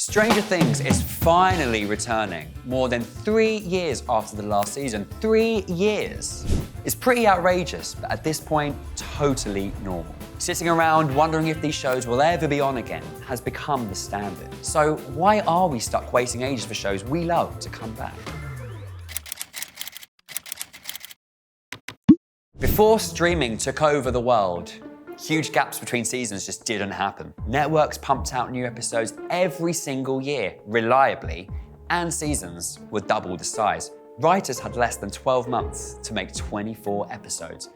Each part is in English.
Stranger Things is finally returning, more than 3 years after the last season. 3 years! It's pretty outrageous, but at this point, totally normal. Sitting around wondering if these shows will ever be on again has become the standard. So why are we stuck waiting ages for shows we love to come back? Before streaming took over the world, huge gaps between seasons just didn't happen. Networks pumped out new episodes every single year, reliably, and seasons were double the size. Writers had less than 12 months to make 24 episodes.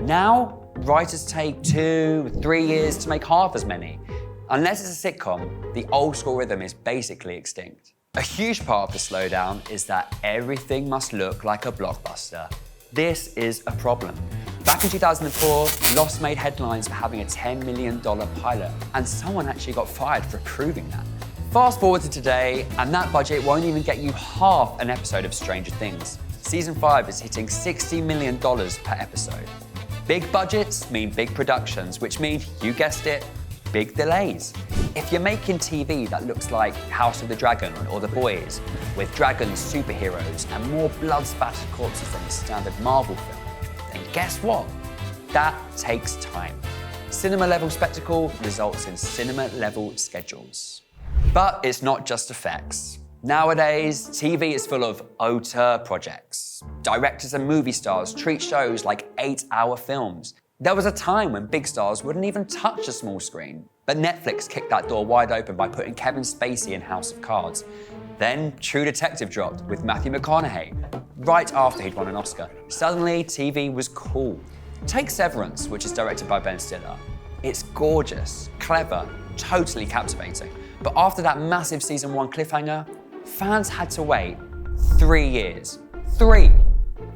Now, writers take 2-3 years to make half as many. Unless it's a sitcom, the old school rhythm is basically extinct. A huge part of the slowdown is that everything must look like a blockbuster. This is a problem. Back in 2004, Lost made headlines for having a $10 million pilot, and someone actually got fired for approving that. Fast forward to today, and that budget won't even get you half an episode of Stranger Things. Season 5 is hitting $60 million per episode. Big budgets mean big productions, which mean, you guessed it, big delays. If you're making TV that looks like House of the Dragon or The Boys, with dragons, superheroes, and more blood-spattered corpses than a standard Marvel film, then guess what? That takes time. Cinema-level spectacle results in cinema-level schedules. But it's not just effects. Nowadays, TV is full of auteur projects. Directors and movie stars treat shows like 8-hour films. There was a time when big stars wouldn't even touch a small screen. But Netflix kicked that door wide open by putting Kevin Spacey in House of Cards. Then True Detective dropped with Matthew McConaughey, right after he'd won an Oscar. Suddenly, TV was cool. Take Severance, which is directed by Ben Stiller. It's gorgeous, clever, totally captivating. But after that massive season 1 cliffhanger, fans had to wait 3 years. 3!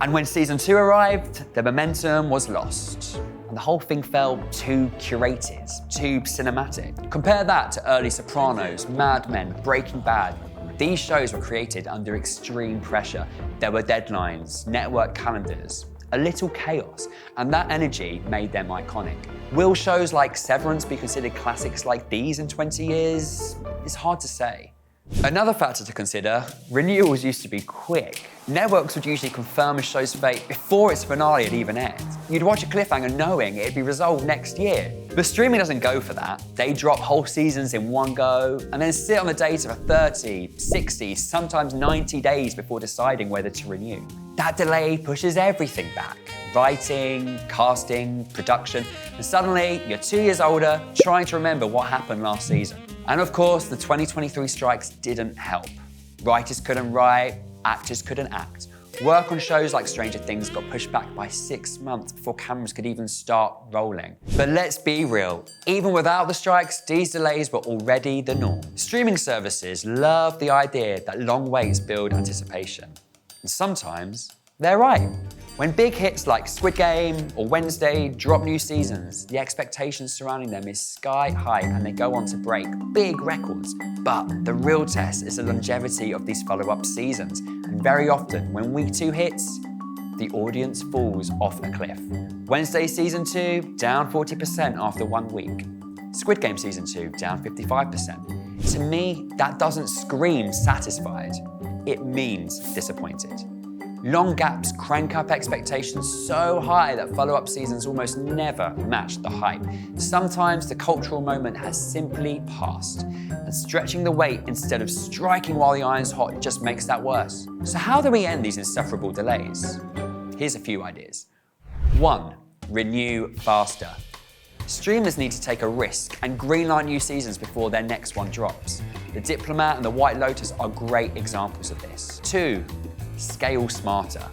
And when season 2 arrived, the momentum was lost. And the whole thing felt too curated, too cinematic. Compare that to early Sopranos, Mad Men, Breaking Bad. These shows were created under extreme pressure. There were deadlines, network calendars, a little chaos, and that energy made them iconic. Will shows like Severance be considered classics like these in 20 years? It's hard to say. Another factor to consider, renewals used to be quick. Networks would usually confirm a show's fate before its finale had even aired. You'd watch a cliffhanger knowing it'd be resolved next year. But streaming doesn't go for that. They drop whole seasons in one go and then sit on the data for 30, 60, sometimes 90 days before deciding whether to renew. That delay pushes everything back. Writing, casting, production, and suddenly you're 2 years older trying to remember what happened last season. And of course, the 2023 strikes didn't help. Writers couldn't write, actors couldn't act. Work on shows like Stranger Things got pushed back by 6 months before cameras could even start rolling. But let's be real, even without the strikes, these delays were already the norm. Streaming services love the idea that long waits build anticipation. And sometimes, they're right. When big hits like Squid Game or Wednesday drop new seasons, the expectations surrounding them is sky high and they go on to break big records. But the real test is the longevity of these follow-up seasons. And very often, when week 2 hits, the audience falls off a cliff. Wednesday season 2, down 40% after 1 week. Squid Game season 2, down 55%. To me, that doesn't scream satisfied. It means disappointed. Long gaps crank up expectations so high that follow-up seasons almost never match the hype. Sometimes the cultural moment has simply passed, and stretching the wait instead of striking while the iron's hot just makes that worse. So how do we end these insufferable delays? Here's a few ideas. 1. Renew faster. Streamers need to take a risk and greenlight new seasons before their next one drops. The Diplomat and The White Lotus are great examples of this. 2. Scale smarter.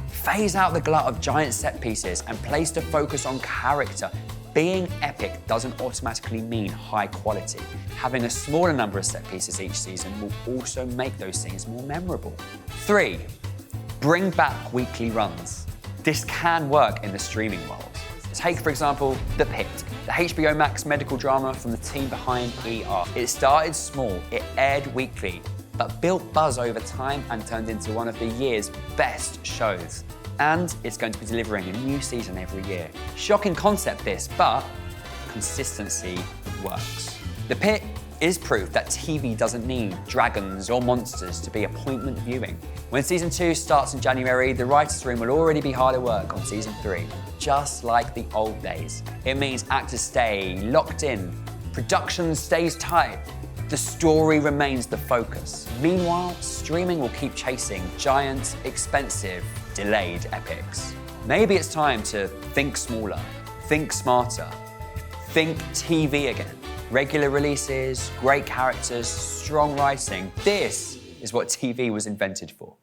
Phase out the glut of giant set pieces and place the focus on character. Being epic doesn't automatically mean high quality. Having a smaller number of set pieces each season will also make those scenes more memorable. 3. Bring back weekly runs. This can work in the streaming world. Take, for example, The Pitt, the HBO Max medical drama from the team behind ER. It started small, it aired weekly, but built buzz over time and turned into one of the year's best shows. And it's going to be delivering a new season every year. Shocking concept this, but consistency works. The Pitt is proof that TV doesn't need dragons or monsters to be appointment viewing. When season 2 starts in January, the writers' room will already be hard at work on season 3, just like the old days. It means actors stay locked in, production stays tight, the story remains the focus. Meanwhile, streaming will keep chasing giant, expensive, delayed epics. Maybe it's time to think smaller, think smarter, think TV again. Regular releases, great characters, strong writing. This is what TV was invented for.